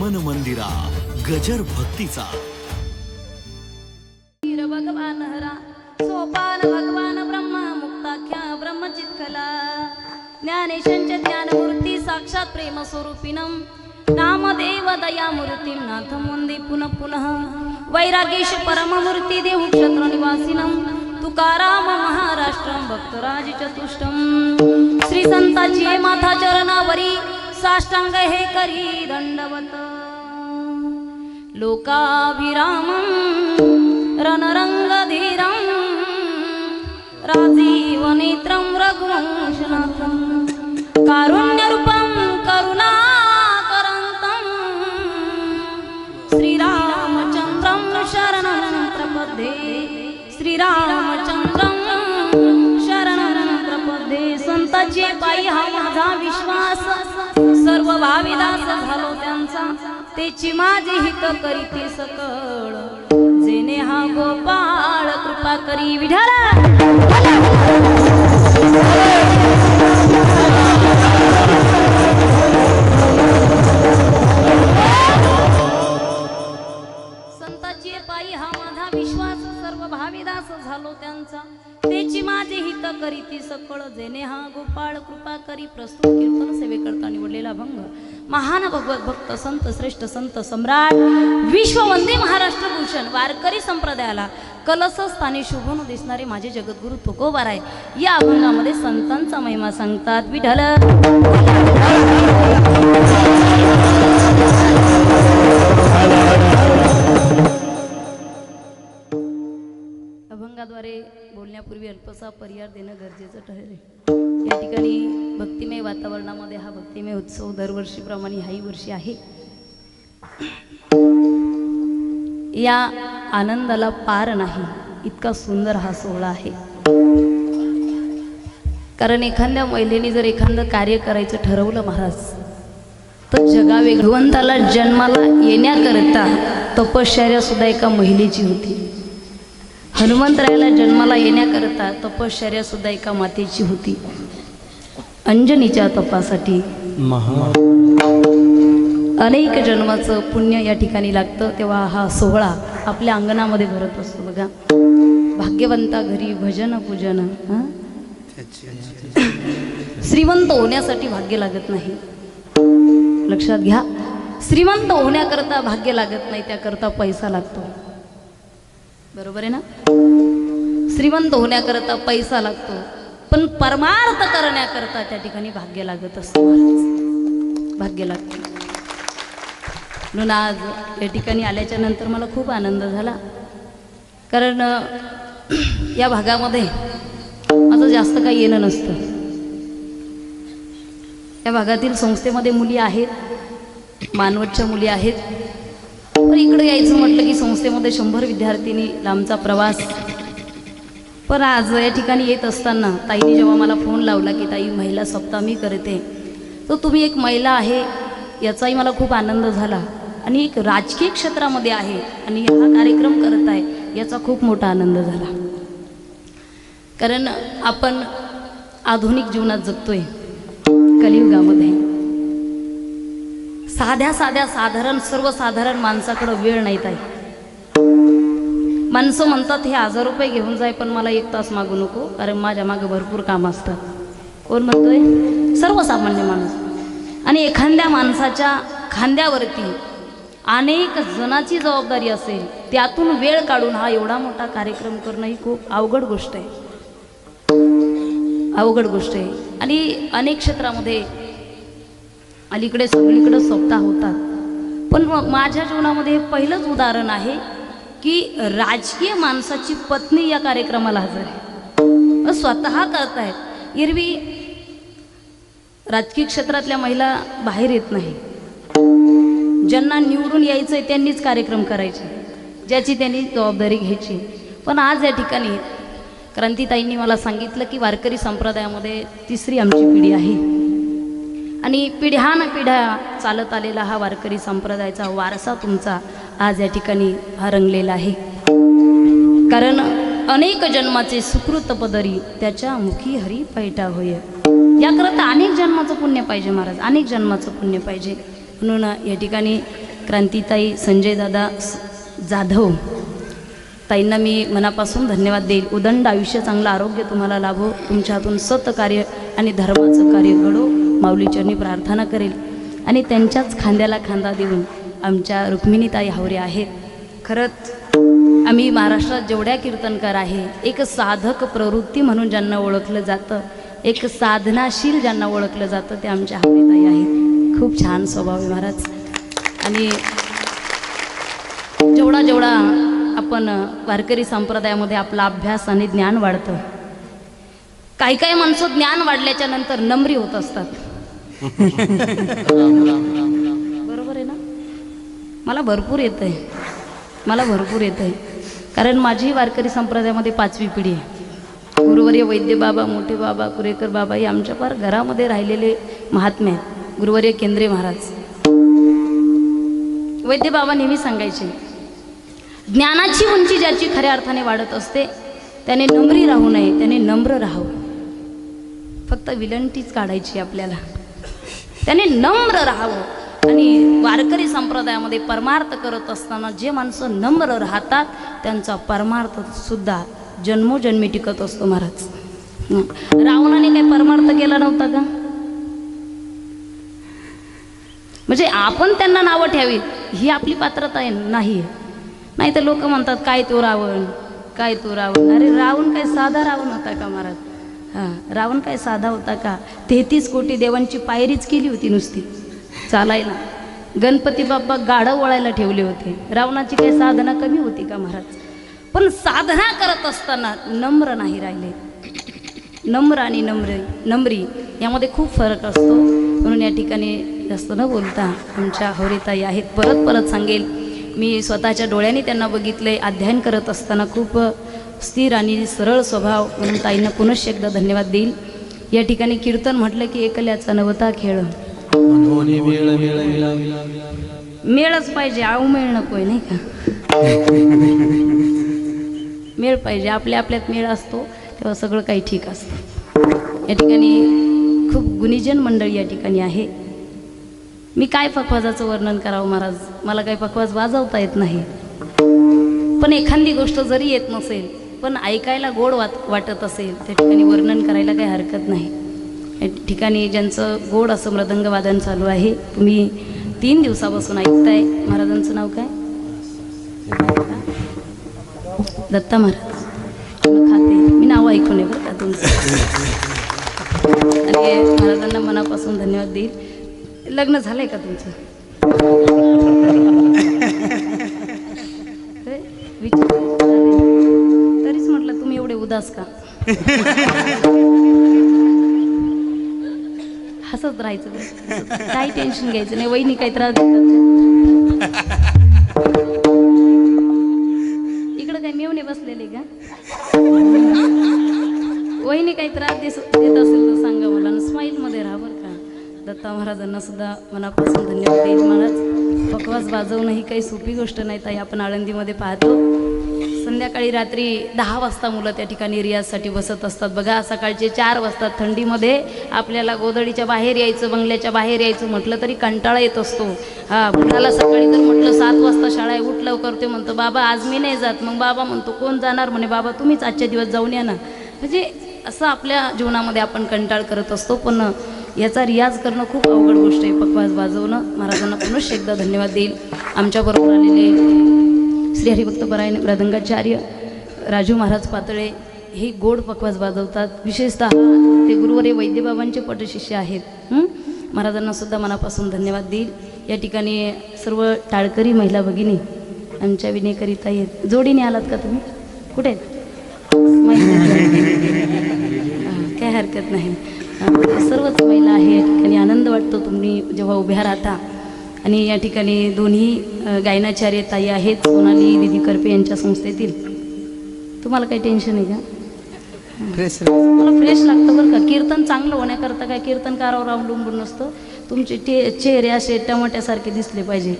मन मंदिरा गजर भक्तीचा भगवान हरा सोपान भगवान ब्रह्मा मुक्ताख्या ब्रह्मचित्कला ज्ञानेशांच्या ज्ञानमूर्ती साक्षात प्रेम स्वरूपिणं नामदेव दयामूर्तीं नाथं वंदे पुनः पुनः वैरागेश परममूर्ती देव क्षत्र निवासिनं तुकाराम महाराष्ट्रं भक्तराज चतुष्टम श्री संताची माथा चरणावरी साष्टांग हे करी दंडवत लोकाभिरामं रणरंगधीरं राजीवनेत्रं रघुवंशनाथं कारुण्यरूपं करुणाकरन्तं श्रीरामचन्द्रं शरणं प्रपद्ये श्रीरामचन्द्रं शरणं प्रपद्ये संतांचे पायी हा माझा विश्वास सर्व भाविदास झालो त्यांचा तेची माझी हित करीते सकळ जेने हा गोपाळ कृपा करी विठ्ठल संतांची पायी हा माझा विश्वास सर्व भाविदास झालो त्यांचा तेची माझी हित करीती सकळ जेने हा गोपाळ कृपा करी प्रस्तुत कीर्तन सेवेकरता निवडलेला भंग महान भगवत भक्त संत श्रेष्ठ संत सम्राट विश्ववंदे महाराष्ट्र भूषण वारकरी संप्रदायाला कलस स्थानी शोभून दिसणारे माझे जगद्गुरु तुकोबाराय या अभंगामध्ये संतांचा महिमा सांगतात विठ्ठल अभंगाद्वारे बोलण्यापूर्वी अल्पसा पर्याय देणं गरजेचं ठरेल। या ठिकाणी भक्तिमय वातावरणामध्ये हा भक्तिमय उत्सव दरवर्षीप्रमाणे हाही वर्षी आहे। या आनंदाला पार नाही इतका सुंदर हा सोहळा आहे। कारण एखाद्या महिलेने जर एखादं कार्य करायचं ठरवलं महाराज तर जगावे भगवंताला जन्माला येण्याकरता तपश्चर्या सुद्धा एका महिलेची होती। हनुमंतरायाला जन्माला येण्याकरता तपश्चर्या सुद्धा एका मातेची होती। अंजनीच्या तपासाठी अनेक जन्माचं पुण्य या ठिकाणी लागतं। तेव्हा हा सोहळा आपल्या अंगणामध्ये भरत असतो बघा। भाग्यवंता घरी भजन पूजन श्रीमंत होण्यासाठी भाग्य लागत नाही, लक्षात घ्या। श्रीमंत होण्याकरता भाग्य लागत नाही, त्याकरता पैसा लागतो, बरोबर आहे ना। श्रीमंत होण्याकरता पैसा लागतो पण परमार्थ करण्याकरता त्या ठिकाणी भाग्य लागत असतं महाराज, भाग्य लागतं। म्हणून आज या ठिकाणी आल्याच्या नंतर मला खूप आनंद झाला। कारण या भागामध्ये माझं जास्त काही येणं नसतं। या भागातील संस्थेमध्ये मुली आहेत, मानवतच्या मुली आहेत, पण इकडे यायचं म्हटलं की संस्थेमध्ये 100 विद्यार्थिनी, लांबचा प्रवास। पण आज या ठिकाणी येत असताना ताईने जेव्हा मला फोन लावला की ताई महिला सप्ताह मी करते, तर तुम्ही एक महिला आहे याचाही मला खूप आनंद झाला आणि एक राजकीय क्षेत्रामध्ये आहे आणि हा कार्यक्रम करत आहे याचा खूप मोठा आनंद झाला। कारण आपण आधुनिक जीवनात जगतोय कलियुगामध्ये। साध्या साधारण सर्वसाधारण माणसाकडे वेळ नाही ताई। माणसं म्हणतात हे 1000 रुपये घेऊन जाय पण मला 1 तास मागू नको कारण माझ्या मागे भरपूर काम असतात। कोण म्हणतोय? सर्वसामान्य माणूस। आणि एखाद्या माणसाच्या खांद्यावरती अनेक जणांची जबाबदारी असेल, त्यातून वेळ काढून हा एवढा मोठा कार्यक्रम करणं ही खूप अवघड गोष्ट आहे, अवघड गोष्ट आहे। आणि अनेक क्षेत्रामध्ये अलीकडे सगळीकडे सप्ताह होतात, पण माझ्या जीवनामध्ये हे पहिलंच उदाहरण आहे की राजकीय माणसाची पत्नी या कार्यक्रमाला हजर आहे, स्वतः करतायत। एरवी राजकीय क्षेत्रातल्या महिला बाहेर येत नाही, ज्यांना निवडून यायचंय त्यांनीच कार्यक्रम करायचे, ज्याची त्यांनी जबाबदारी घ्यायची। पण आज या ठिकाणी क्रांतीताईंनी मला सांगितलं की वारकरी संप्रदायामध्ये 3री आमची पिढी आहे आणि पिढ्यानपिढ्या चालत आलेला हा वारकरी संप्रदायाचा वारसा तुमचा आज या ठिकाणी हा रंगलेला आहे। कारण अनेक जन्माचे सुकृत पदरी त्याच्या मुखी हरी पैठा होय। याकरता अनेक जन्माचं पुण्य पाहिजे महाराज, अनेक जन्माचं पुण्य पाहिजे। म्हणून या ठिकाणी क्रांतीताई संजय दादा जाधव ताईंना मी मनापासून धन्यवाद देईल. उदंड आयुष्य, चांगलं आरोग्य तुम्हाला लाभो, तुमच्या हातून सत्कार्य आणि धर्माचं कार्य घडो माऊलीचरणी प्रार्थना करेल. आणि त्यांच्याच खांद्याला खांदा देऊन आमच्या रुक्मिणीताई हावरे आहेत. खरंच आम्ही महाराष्ट्रात जेवढ्या कीर्तनकार आहे, एक साधक प्रवृत्ती म्हणून ज्यांना ओळखलं जातं, एक साधनाशील ज्यांना ओळखलं जातं, ते आमच्या हावरेताई आहेत. खूप छान स्वभाव आहे महाराज. आणि जेवढा जेवढा आपण वारकरी संप्रदायामध्ये आपला अभ्यास आणि ज्ञान वाढतं, काही काही माणसं ज्ञान वाढल्याच्या नंतर नम्री होत असतात. बरोबर आहे ना? मला भरपूर येतं आहे, मला भरपूर येतं आहे. कारण माझी वारकरी संप्रदायामध्ये 5वी पिढी आहे. गुरुवर्य वैद्य बाबा, मोठे बाबा, कुरेकर बाबा हे आमच्या फार घरामध्ये राहिलेले महात्मे आहेत. गुरुवर्य केंद्रे महाराज, वैद्य बाबा नेहमी सांगायचे, ज्ञानाची उंची ज्याची खऱ्या अर्थाने वाढत असते त्याने नम्री राहू नये, त्याने नम्र राहावं. फक्त विलंटीच काढायची आपल्याला, त्याने नम्र राहावं. आणि वारकरी संप्रदायामध्ये परमार्थ करत असताना जे माणसं नम्र राहतात त्यांचा परमार्थ सुद्धा जन्मोजन्मी टिकत असतो महाराज. रावणाने काही परमार्थ केला नव्हता का? म्हणजे आपण त्यांना नावं ठ्यावी ही आपली पात्रता आहे नाही. नाही तर लोक म्हणतात काय तो रावण, काय तो रावण. अरे रावण काय साधा रावण होता का महाराज? हां, रावण काय साधा होता का? 33 कोटी देवांची पायरीच केली होती नुसती चालायला. गणपती बाप्पा गाढं वळायला ठेवले होते. रावणाची काही साधना कमी होती का महाराज? पण साधना करत असताना नम्र नाही राहिले. नम्र आणि नम्री यामध्ये खूप फरक असतो. म्हणून या ठिकाणी जास्त न बोलता आमच्या हावरेताई आहेत. परत परत सांगेल, मी स्वतःच्या डोळ्यांनी त्यांना बघितले. अध्ययन करत असताना खूप स्थिर आणि सरळ स्वभाव, म्हणून ताईंना पुनश्च एकदा धन्यवाद देईल. या ठिकाणी कीर्तन म्हटलं की एकल्याचा नवता खेळ. मेळच पाहिजे, आऊ मेळ नकोय नाही का? मेळ पाहिजे. आपल्या आपल्यात मेळ असतो तेव्हा सगळं काही ठीक असतं. या ठिकाणी खूप गुणीजन मंडळी या ठिकाणी आहे. मी काय पखवाजाचं वर्णन करावं महाराज? मला काही पखवाज वाजवता येत नाही. पण एखादी गोष्ट जरी येत नसेल पण ऐकायला गोड वाटत असेल त्या ठिकाणी वर्णन करायला काही हरकत नाही. या ठिकाणी ज्यांचं गोड असं मृदंगवादन चालू आहे, तुम्ही 3 दिवसापासून ऐकताय. महाराजांचं नाव काय? दत्ता महाराज. खाते मी नाव ऐकून आहे बरं का तुमचं. आणि महाराजांना मनापासून धन्यवाद देईल. लग्न झालंय का तुमचं? तरीच म्हटलं तुम्ही एवढे उदास का? हसत राहायचं, काही टेन्शन घ्यायचं नाही. वहिनी काही त्रास देतात? इकडं काही मेवणे बसलेले का? वहिनी काही त्रास देत असेल तर सांगा मला. स्माईल मध्ये राहा बरं का. दत्ता महाराजांना सुद्धा मनापासून धन्यवाद देईल. महाराज, पखवाज वाजवणं ही काही सोपी गोष्ट नाही. ताई आपण आळंदीमध्ये पाहतो संध्याकाळी रात्री 10 वाजता मुलं त्या ठिकाणी रियाजसाठी बसत असतात. बघा, सकाळचे 4 वाजता थंडीमध्ये आपल्याला गोदडीच्या बाहेर यायचं, बंगल्याच्या बाहेर यायचं म्हटलं तरी कंटाळा येत असतो. हा, मुलाला सकाळी तर म्हटलं 7 वाजता शाळा आहे, उठ लवकर. ते म्हणतो बाबा आज मी नाही जात. मग बाबा म्हणतो कोण जाणार? म्हणे बाबा तुम्हीच आजच्या दिवस जाऊन या ना. म्हणजे असं आपल्या जीवनामध्ये आपण कंटाळ करत असतो. पण याचा रियाज करणं खूप अवघड गोष्ट आहे, पखवाज वाजवणं. महाराजांना पुनश्च एकदा धन्यवाद देईल. आमच्याबरोबर आलेले श्री हरिभक्तपरायण मृदंगाचार्य राजू महाराज पातळे हे गोड पखवाज वाजवतात. विशेषतः ते गुरुवर्य वैद्यबाबांचे पटशिष्य आहेत. महाराजांना सुद्धा मनापासून धन्यवाद देईल. या ठिकाणी सर्व टाळकरी महिला भगिनी आमच्या विनेकरिता आहेत. जोडीने आलात का तुम्ही? कुठे आहेत? काय हरकत नाही. सर्वच महिला आहे. या ठिकाणी आनंद वाटतो तुम्ही जेव्हा उभ्या राहता. आणि या ठिकाणी दोन्ही गायनाचार्य ताई आहेत, सोनाली दिदी करपे यांच्या संस्थेतील. तुम्हाला काही टेन्शन आहे का? मला फ्रेश लागतं बरं का. कीर्तन चांगलं होण्याकरता काय कीर्तनकारावर अवलंबून नसतं. तुमचे चेहरे असे टमाट्यासारखे दिसले पाहिजे.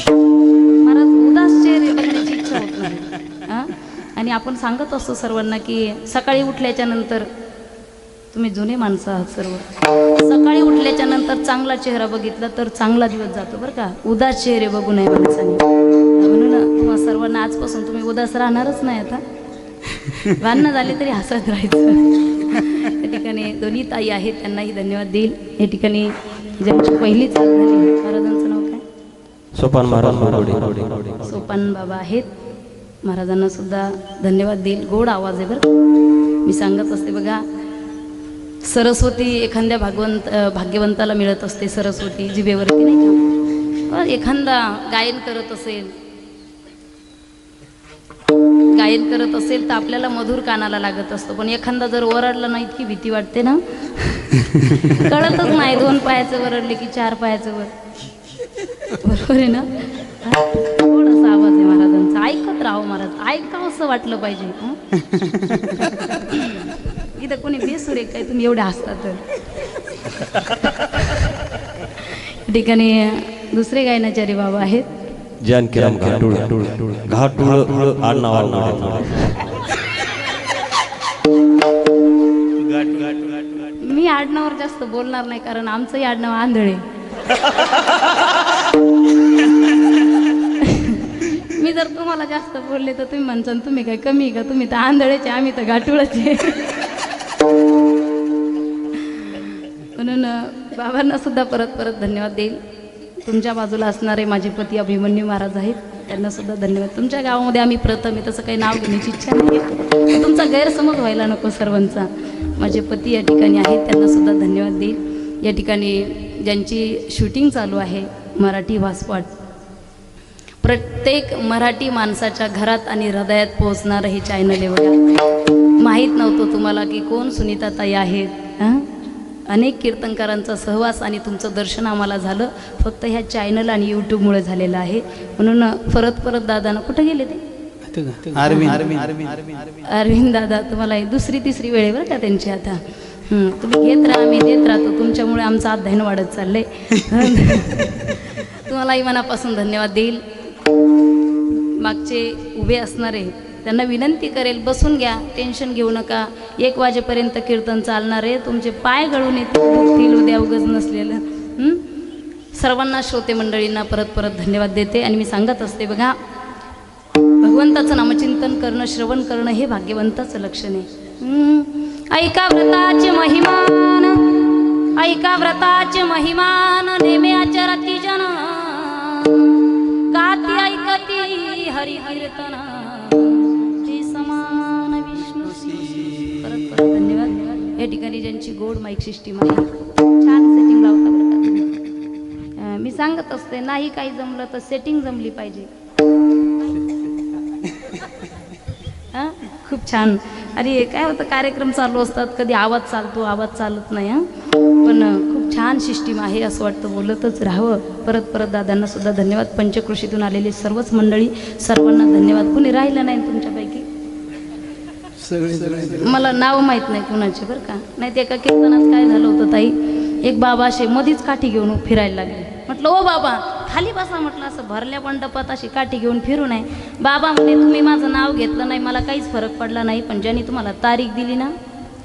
महाराज, उदास चेहरे बघण्याची इच्छा होत नाही. हां, आणि आपण सांगत असतो सर्वांना की सकाळी उठल्याच्या नंतर, तुम्ही जुने माणसं आहात सर्व, सकाळी उठल्याच्या नंतर चांगला चेहरा बघितला तर चांगला दिवस जातो बरं का. उदास चेहरे बघू नये माणसाने. म्हणून तुम्हाला सर्वांना आजपासून तुम्ही उदास राहणारच नाही. आता भांडणं झाले तरी हसत राहायचं. या ठिकाणी दोन्ही ताई आहेत, त्यांनाही धन्यवाद देईल. या ठिकाणी ज्यांची पहिली चाल झाली, महाराजांचं नाव काय? सोपान महाराज. सोपान बाबा आहेत, महाराजांना सुद्धा धन्यवाद देईल. गोड आवाज आहे बरं. मी सांगत असते बघा, सरस्वती एखाद्या भाग्यवंताला मिळत असते. सरस्वती जिभेवरती नाही का. एखादा गायन करत असेल तर आपल्याला मधुर कानाला लागत असतं, पण एखादा जर ओरडला ना इतकी भीती वाटते ना. कळतच नाही 2 पायाचं वरडले की 4 पायाचं वर. बरोबर आहे ना. थोडासा आवाज आहे महाराजांचा. ऐकत राहावं महाराज, ऐकावं असं वाटलं पाहिजे. इथं कोणी बेसूर आहे काय तुम्ही एवढे हसता तर. ठिकाणी दुसरे गायनाचारी बाबा आहेत, जानकीराम घाटुळ. आडनाव. मी आडनावर जास्त बोलणार नाही, कारण आमचंही आडनाव आंधळे. मी जर तुम्हाला जास्त बोलले तर तुम्ही म्हणसान तुम्ही काय कमी का, तुम्ही तर आंधळेचे, आम्ही तर घाटुळचे. म्हणून बाबांना सुद्धा परत धन्यवाद देईल. तुमच्या बाजूला असणारे माझे पती अभिमन्यू महाराज आहेत, त्यांना सुद्धा धन्यवाद. तुमच्या गावामध्ये आम्ही प्रथम आहे, तसं काही नाव घेण्याची इच्छा नाही, तुमचा गैरसमज व्हायला नको सर्वांचा. माझे पती या ठिकाणी आहेत, त्यांना सुद्धा धन्यवाद देईल. या ठिकाणी ज्यांची शूटिंग चालू आहे, मराठी भासपाट, प्रत्येक मराठी माणसाच्या घरात आणि हृदयात पोहोचणारं हे चॅनल आहे बघा. माहीत नव्हतं तुम्हाला की कोण सुनीताताई आहेत. अनेक कीर्तनकारांचा सहवास आणि तुमचं दर्शन आम्हाला झालं फक्त ह्या चॅनल आणि यूट्यूबमुळे झालेलं आहे. म्हणून परत दादांना कुठं गेले ते अरविंद दादा, तुम्हाला 2री-3री वेळे बरं का त्यांची. आता तुम्ही घेत राहा, आम्ही देत राहतो. तुमच्यामुळे आमचं अध्ययन वाढत चाललंय. तुम्हालाही मनापासून धन्यवाद देईल. मागचे उभे असणारे त्यांना विनंती करेल, बसून घ्या, टेन्शन घेऊ नका. 1 वाजेपर्यंत कीर्तन चालणार आहे. तुमचे पाय गळून येतील उद्या उगच नसलेलं. सर्वांना श्रोते मंडळींना परत धन्यवाद देते. आणि मी सांगत असते बघा, भगवंताचं नामचिंतन करणं, श्रवण करणं हे भाग्यवंताचं लक्षण आहे. ऐका व्रताचे महिमान, ऐका व्रताचे महिमान, नेमे आचरती जन, गाती ऐकती हरी कीर्तन, समान विष्णू. परत धन्यवाद. या ठिकाणी ज्यांची गोड माईक सिस्टीम आहे, छान सेटिंग लावता बरं का तुम्ही. मी सांगत असते, नाही काही जमलं तर सेटिंग जमली पाहिजे. खूप छान. अरे काय होतं, कार्यक्रम चालू असतात, कधी आवाज चालतो, आवाज चालत नाही. पण खूप छान सिस्टीम आहे, असं वाटतं बोलतच राहावं. परत दादांना सुद्धा धन्यवाद. पंचक्रोशीतून आलेली सर्वच मंडळी, सर्वांना धन्यवाद. कुणी राहिलं नाही तुमच्यापैकी? मला नाव माहीत नाही कुणाचे बरं का. नाही ते एका कीर्तनात काय झालं होतं ताई, एक बाबा असे मधीच काठी घेऊन फिरायला लागले. म्हटलं ओ बाबा खाली बसा, म्हटलं असं भरल्या मंडपात अशी काठी घेऊन फिरू नये. बाबा म्हणे तुम्ही माझं नाव घेतलं नाही, मला काहीच फरक पडला नाही, पण ज्यांनी तुम्हाला तारीख दिली ना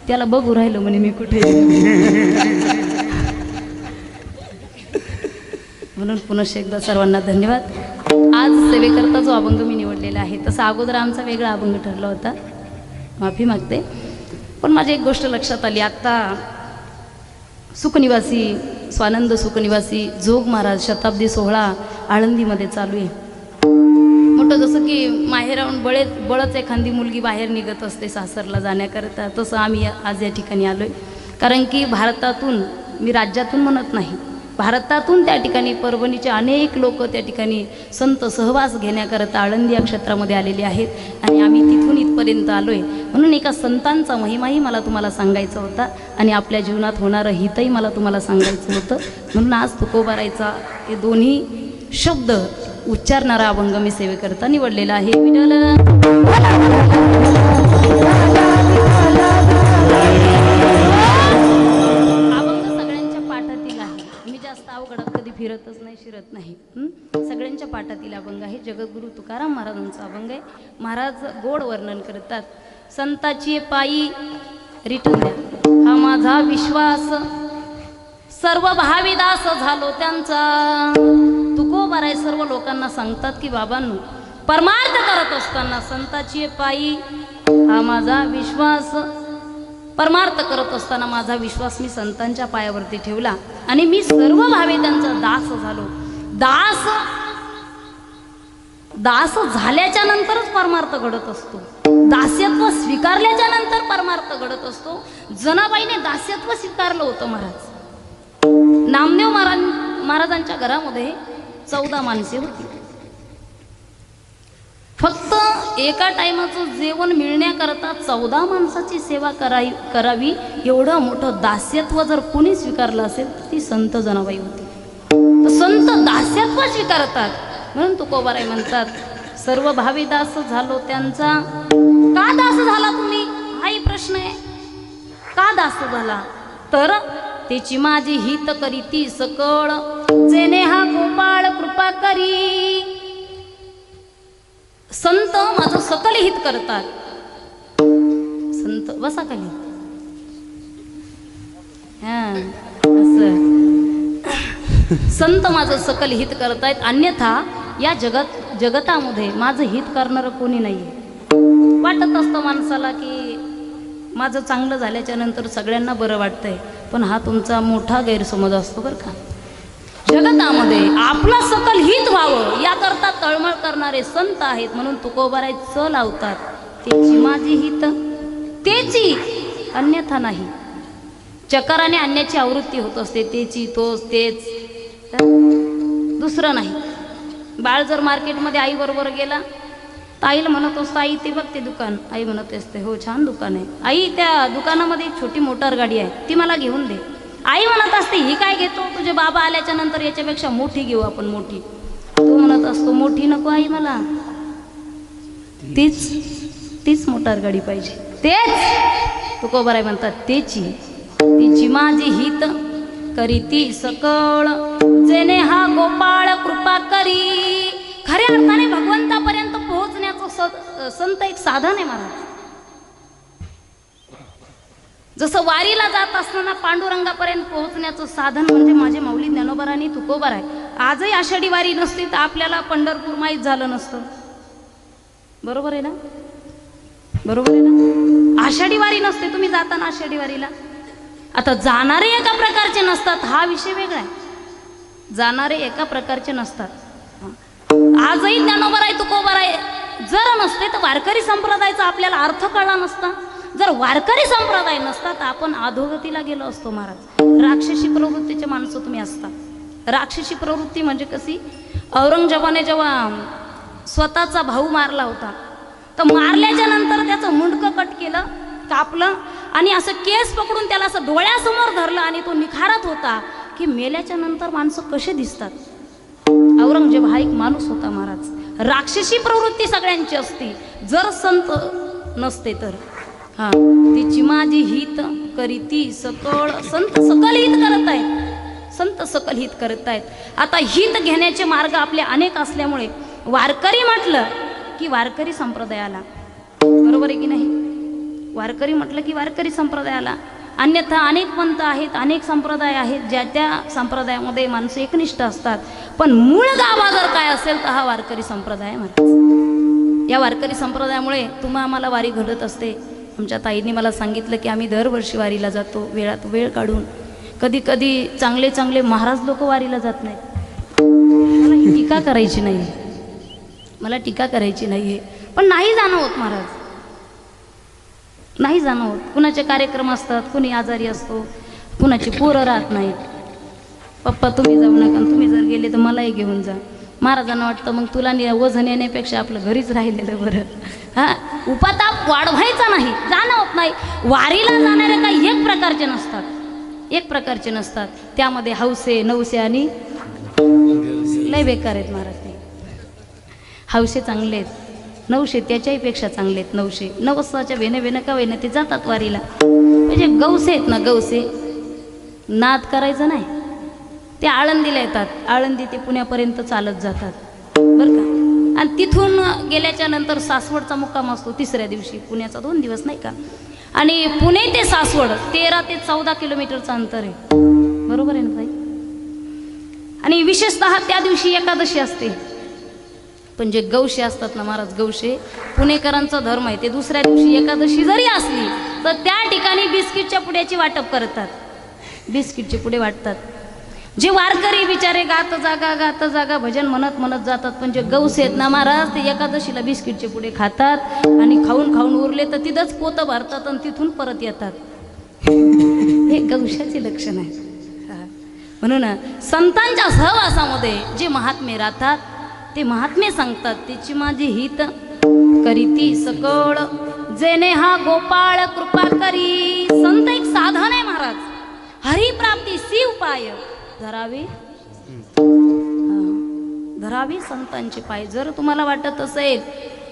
त्याला बघू राहिलो म्हणे मी कुठे. म्हणून पुनश्च एकदा सर्वांना धन्यवाद. आज सेवेकरता जो अभंग मी निवडलेला आहे, तसा अगोदर आमचा वेगळा अभंग ठरला होता, माफी मागते. पण माझी एक गोष्ट लक्षात आली. आत्ता सुखनिवासी स्वानंद सुखनिवासी जोग महाराज शताब्दी सोहळा आळंदीमध्ये चालू आहे. मोठं जसं की माहेराहून बळच एखादी मुलगी बाहेर निघत असते सासरला जाण्याकरता, तसं आम्ही आज या ठिकाणी आलो आहे. कारण की भारतातून, मी राज्यातून म्हणत नाही, भारतातून त्या ठिकाणी परभणीचे अनेक लोक त्या ठिकाणी संत सहवास घेण्याकरता आळंदी या क्षेत्रामध्ये आलेले आहेत. आणि आम्ही तिथून इथपर्यंत आलो आहे. म्हणून एका संतांचा महिमाही मला तुम्हाला सांगायचा होता आणि आपल्या जीवनात होणारं हितही मला तुम्हाला सांगायचं होतं. म्हणून आज तुकोबारायचा हे दोन्ही शब्द उच्चारणारा अभंग मी सेवेकरता निवडलेला आहे. अवघडात कधी फिरतच नाही, शिरत नाही. सगळ्यांच्या पाठातील अभंग आहे. जगद्गुरु तुकाराम महाराजांचा अभंग आहे. महाराज गोड वर्णन करतात. संताची पायी रिटून द्या हा माझा विश्वास, सर्व भाविदास झालो त्यांचा. तुकोबाराय सर्व लोकांना सांगतात की बाबांनो, परमार्थ करत असताना संताची पायी हा माझा विश्वास, परमार्थ करत असताना माझा विश्वास मी संतांच्या पायावरती ठेवला आणि मी सर्व भाविकांचा दास झालो. दास झाल्याच्या नंतरच परमार्थ घडत असतो. दास्यत्व स्वीकारल्याच्या नंतर परमार्थ घडत असतो. जनाबाईने दास्यत्व स्वीकारलं होतं महाराज. नामदेव महाराजांच्या घरामध्ये 14 माणसे होती. फक्त एका टायमाचं जेवण मिळण्याकरता 14 माणसाची सेवा करावी एवढं मोठं दास्यत्व जर कोणी स्वीकारलं असेल तर ती संत जनाबाई होती. संत दास्यत्व स्वीकारतात म्हणून तुकोबाराय म्हणतात, सर्व भावी दास झालो त्यांचा. का दास झाला तुम्ही, हाही प्रश्न आहे. का दास झाला तर त्याची माझी हित करीती सकळ, जेने हा गोपाळ कृपा करी. संत माझं सकल हित करतात. संत बसा खाली. असं संत माझं सकल हित करतायत, अन्यथा या जगतामध्ये माझं हित करणारं कोणी नाहीये. वाटत असतं माणसाला की माझं चांगलं झाल्याच्या नंतर सगळ्यांना बरं वाटतंय, पण हा तुमचा मोठा गैरसमज असतो बरं का. जगतामध्ये आपलं सकल हित व्हावं याकरता तळमळ करणारे संत आहेत. म्हणून तुकोबाराय च लावतात, त्याची माझी हित तेची, अन्यथा नाही. चकाराने आणण्याची आवृत्ती होत असते, तेची तोच तेच, दुसरं नाही. बाळ जर मार्केटमध्ये आई बरोबर गेला तर आईला म्हणत असतो, आई ते बघ ते दुकान. आई म्हणत असते, हो छान दुकान आहे. आई त्या दुकानामध्ये एक छोटी मोटार गाडी आहे, ती मला घेऊन दे. आई म्हणत असते, ही काय घेतो, तुझे बाबा आल्याच्या नंतर याच्यापेक्षा मोठी घेऊ आपण, मोठी. तो म्हणत असतो, मोठी नको आई मला, तीच मोटार गाडी पाहिजे. तेच तुकोबाराय म्हणतात, तिची माझी हित करीती सकळ, जेने हा गोपाळ कृपा करी. खऱ्या अर्थाने भगवंतापर्यंत पोहोचण्याचं संत एक साधन आहे महाराज. जसं वारीला जात असताना पांडुरंगापर्यंत पोहोचण्याचं साधन म्हणजे माझे माऊली ज्ञानोबा आणि तुकोबाराय. आजही आषाढी वारी नसती तर आपल्याला पंढरपूर माहीत झालं नसतं. बरोबर आहे ना, बरोबर आहे ना. आषाढी वारी नसते, तुम्ही जाता ना आषाढी वारीला. आता जाणारे एका प्रकारचे नसतात, हा विषय वेगळा आहे. जाणारे एका प्रकारचे नसतात. आजही ज्ञानोबाराय तुकोबाराय जर नसते तर वारकरी संप्रदायाचा आपल्याला अर्थ कळला नसता. जर वारकरी संप्रदाय नसता तर आपण अधोगतीला गेलो असतो महाराज. राक्षसी प्रवृत्तीचे माणसं तुम्ही असता. राक्षसी प्रवृत्ती म्हणजे कशी, औरंगजेबाने जेव्हा स्वतःचा भाऊ मारला होता तर मारल्याच्या नंतर त्याचं मुंडकं कट केलं, कापलं आणि असं केस पकडून त्याला असं डोळ्यासमोर धरलं आणि तो निखारत होता की मेल्याच्या नंतर माणसं कसे दिसतात. औरंगजेब हा एक माणूस होता महाराज. राक्षसी प्रवृत्ती सगळ्यांची असती जर संत नसते तर. हा, तिची माझी हित करीती सकळ, संत सकल हित करत आहेत. संत सकल हित करत आहेत. आता हित घेण्याचे मार्ग आपले अनेक असल्यामुळे वारकरी म्हटलं की वारकरी संप्रदायाला, बरोबर आहे की नाही. वारकरी म्हटलं की वारकरी संप्रदायाला. अन्यथा अनेक पंथ आहेत, अनेक संप्रदाय आहेत, ज्या त्या संप्रदायामध्ये माणसं एकनिष्ठ असतात. पण मूळ गाभा जर काय असेल तर हा वारकरी संप्रदाय महाराज. या वारकरी संप्रदायामुळे तुम्हा आम्हाला वारी घडत असते. आमच्या ताईंनी मला सांगितलं की आम्ही दरवर्षी वारीला जातो, वेळात वेळ काढून. कधी कधी चांगले चांगले महाराज लोक वारीला जात नाहीत. मला ही टीका करायची नाही, मला टीका करायची नाही आहे, पण नाही जाणं होत महाराज, नाही जाणं होत. कुणाचे कार्यक्रम असतात, कुणी आजारी असतो, कुणाची पोरं राहत नाहीत. पप्पा तुम्ही जाऊ नका, तुम्ही जर गेले तर मलाही घेऊन जा. महाराजांना वाटतं मग तुला वजन येण्यापेक्षा आपलं घरीच राहिलेलं बरं. हां, उपाताप वाढवायचा नाही, जाणं होत नाही. वारीला जाणारे काही एक प्रकारचे नसतात, एक प्रकारचे नसतात. त्यामध्ये हौसे नवसे आणि लय बेकार आहेत महाराज. ते हौसे चांगले आहेत, नवशे त्याच्याही पेक्षा चांगले आहेत. नवशे नवसाच्या वेणं का वेणं ते जातात वारीला. म्हणजे गौसे आहेत ना, गौसे नाद करायचं नाही. ते आळंदीला येतात, आळंदी ते पुण्यापर्यंत चालत जातात बरं का. आणि तिथून गेल्याच्या नंतर सासवडचा मुक्काम असतो तिसऱ्या दिवशी. पुण्याचा 2 दिवस नाही का. आणि पुणे ते सासवड 13 ते 14 किलोमीटरचं अंतर आहे बरोबर आहे ना ताई? आणि विशेषतः त्या दिवशी एकादशी असते. पण जे गौशे असतात ना महाराज, गौशे पुणेकरांचा धर्म आहे, ते दुसऱ्या दिवशी एकादशी जरी असली तर त्या ठिकाणी बिस्किटच्या पुड्याची वाटप करतात, बिस्किटचे पुडे वाटतात. जे वारकरी बिचारे गात जागा भजन म्हणत जातात, पण जे गौस आहेत ना महाराज, ते एकादशीला बिस्किटचे पुडे खातात आणि खाऊन उरले तर तिथंच पोतं भरतात आणि तिथून परत येतात. हे गौशाचे लक्षण आहे. म्हणून संतांच्या सहवासामध्ये जे महात्मे राहतात ते महात्मे सांगतात, त्याची माझी हित करीती सकळ जेने हा गोपाळ कृपा करी. संत एक साधन आहे महाराज, हरिप्राप्ती सी उपाय धरावी संतांचे पाय. जर तुम्हाला वाटत असेल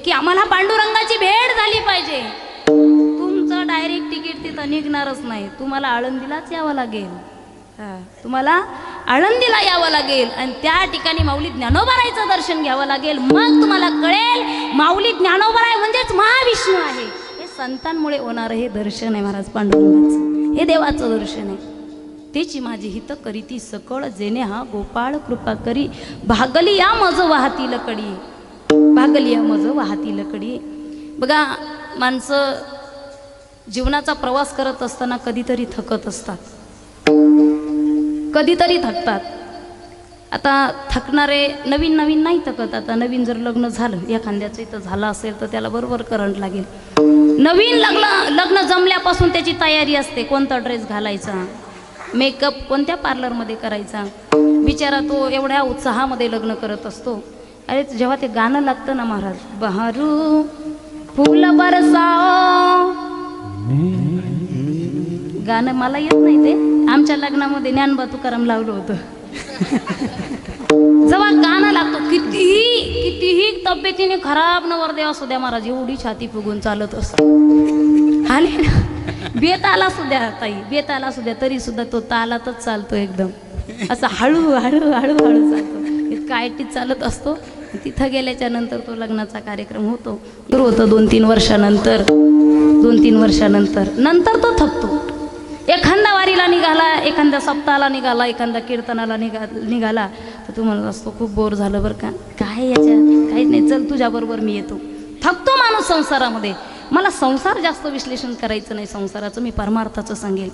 की आम्हाला पांडुरंगाची भेट झाली पाहिजे, तुमचं डायरेक्ट तिकीट तिथं निघणारच नाही, तुम्हाला आळंदीलाच यावं लागेल. तुम्हाला आळंदीला यावं लागेल आणि त्या ठिकाणी माऊली ज्ञानोबारायचं दर्शन घ्यावं लागेल. मग तुम्हाला कळेल माऊली ज्ञानोबाराय म्हणजेच महाविष्णू आहे. हे संतांमुळे होणारं हे दर्शन आहे महाराज पांडुरंगाचं, हे देवाचं दर्शन आहे. तेची माझी हित करीती सकळ जेने हा गोपाळ कृपा करी. भागली या मज वाहतील कडी, भागली या मज वाहतील कडी. बघा, माणसं जीवनाचा प्रवास करत असताना कधीतरी थकत असतात, कधीतरी थकतात. आता थकणारे नवीन नाही थकत. आता नवीन जर लग्न झालं, एखाद्याचं इथं झालं असेल तर त्याला बरोबर करंट लागेल. नवीन लग्न जमल्यापासून त्याची तयारी असते, कोणता ड्रेस घालायचा, मेकअप कोणत्या पार्लरमध्ये करायचा. बिचारा तो एवढ्या उत्साहामध्ये लग्न करत असतो. अरे जेव्हा ते गाणं लागतं ना महाराज, बहरू फूल बरसाओ, गाणं मला येत नाही, ते आमच्या लग्नामध्ये ज्ञानबा तुकाराम लावलं होतं. जेव्हा गाणं लागतो, कितीही तब्येतीने खराब नवरदेव असू द्या महाराज, एवढी छाती फुगून चालत असतो. आणि बेताला सुद्धा ताई, बेताला सुद्धा तरी सुद्धा तो तालातच चालतो, एकदम असं हळू चालतो, इतका आयटीत चालत असतो. तिथं गेल्याच्या नंतर तो लग्नाचा कार्यक्रम होतो, सुरू होतं 2-3 वर्षानंतर, 2-3 वर्षानंतर नंतर तो थकतो. एखादा वारीला निघाला, एखाद्या सप्ताहाला निघाला, एखाद्या कीर्तनाला निघाला तर तू म्हणत असतो खूप बोर झालं बरं का, काय याच्यात काहीच नाही, चल तुझ्याबरोबर मी येतो. थकतो माणूस संसारामध्ये. मला संसार जास्त विश्लेषण करायचं नाही संसाराचं, मी परमार्थाचं सांगेल.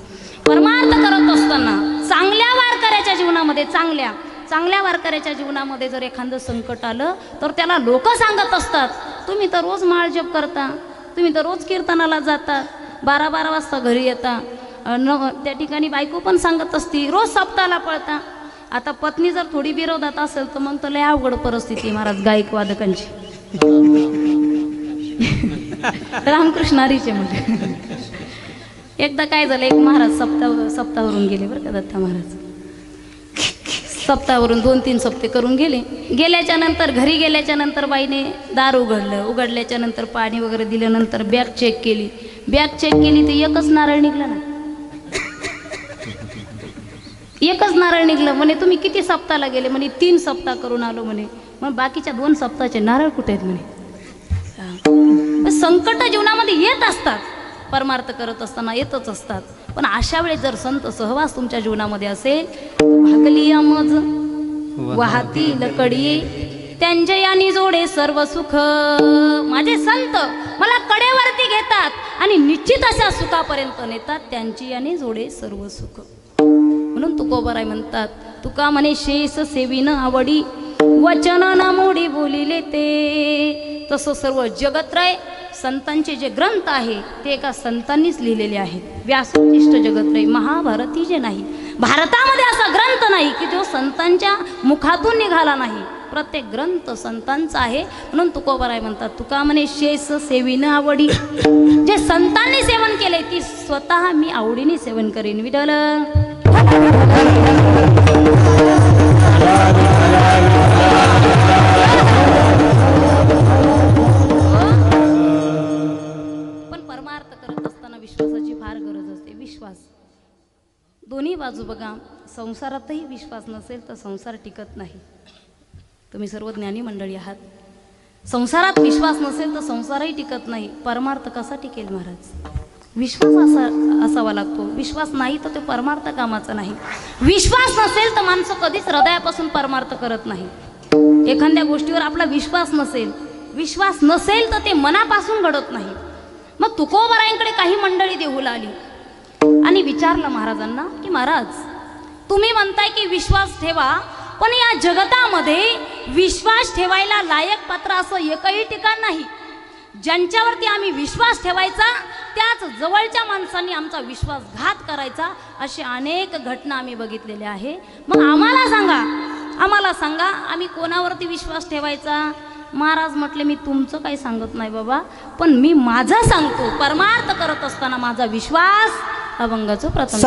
परमार्थ करत असताना चांगल्या वारकऱ्याच्या जीवनामध्ये, चांगल्या वारकऱ्याच्या जीवनामध्ये जर एखादं संकट आलं तर त्याला लोक सांगत असतात, तुम्ही तर रोज माळ जप करता, तुम्ही तर रोज कीर्तनाला जाता, 12-12 वाजता घरी येता. त्या ठिकाणी बायको पण सांगत असती, रोज सप्ताहाला पळता. आता पत्नी जर थोडी विरोधात असेल तर मग तर लय अवघड परिस्थिती महाराज गायक वादकांची. रामकृष्ण हरीचे म्हणजे एकदा काय झालं, एक महाराज सप्ताहावरून गेले बरं का, दत्ता महाराज सप्ताहावरून 2-3 सप्ते करून गेले. गेल्याच्या नंतर घरी गेल्याच्या नंतर बाईने दार उघडल्याच्या नंतर पाणी वगैरे दिल्यानंतर बॅग चेक केली तर एकच नारळ निघला ना, एकच नारळ निघलं. म्हणे तुम्ही किती सप्ताहाला गेले? म्हणे 3 सप्ताह करून आलो म्हणे. मग बाकीच्या 2 सप्ताहाचे नारळ कुठे आहेत म्हणे. संकट जीवनामध्ये येत असतात, परमार्थ करत असताना येतच असतात. पण अशा वेळेस जर संत सहवास तुमच्या जीवनामध्ये असेल, भागली मज वाहतील कडी, त्यांच्या यानी जोडे सर्व सुख. माझे संत मला कडेवरती घेतात आणि निश्चित अशा सुखापर्यंत नेतात, त्यांची यानी जोडे सर्व सुख. म्हणून तुकोबाराय म्हणतात, तुका म्हणे शेष सेविन आवडी, वचन न मोडी बोलिले ते. तसं सर्व जगत्रय संतांचे जे ग्रंथ आहे ते एका संतांनीच लिहिलेले आहेत. व्यासोत्तिष्ठ जगत्रय, महाभारती जे नाही, भारतामध्ये असा ग्रंथ नाही की जो संतांच्या मुखातून निघाला नाही. प्रत्येक ग्रंथ संतांचा आहे. म्हणून तुकोबाराय म्हणतात, तुका म्हणे शेष सेविन आवडी, जे संतांनी सेवन केले ती स्वतः मी आवडीने सेवन करेन. विठ्ठल विश्वासाची फार गरज असते. विश्वास दोन्ही बाजू बघा, संसारातही विश्वास नसेल तर संसार टिकत नाही. तुम्ही सर्व ज्ञानी मंडळी आहात. संसारात विश्वास नसेल तर संसारही टिकत नाही. परमार्थ कसा टिकेल महाराज? विश्वास असावा लागतो. विश्वास नाही तर तो परमार्थ कामाचा नाही. विश्वास नसेल तर माणसं कधीच हृदयापासून परमार्थ करत नाही. एखाद्या गोष्टीवर आपला विश्वास नसेल तर ते मनापासून घडत नाही. मग तुकोबरायांकडे काही मंडळी देहूला आली आणि विचारलं महाराजांना की महाराज, तुम्ही म्हणताय की विश्वास ठेवा, पण या जगतामध्ये विश्वास ठेवायला लायक पात्र असं एकही ठिकाण नाही. ज्यांच्यावरती आम्ही विश्वास ठेवायचा त्याच जवळच्या माणसांनी आमचा विश्वासघात करायचा, अशी अनेक घटना आम्ही बघितलेल्या आहे. मग आम्हाला सांगा आम्ही कोणावरती विश्वास ठेवायचा? महाराज म्हटले, मी तुमचं काही सांगत नाही बाबा, पण मी माझा सांगतो. परमार्थ करत असताना माझा विश्वास अभंगाचं प्रथम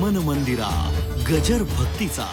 मन मंदिरा गजर भक्तीचा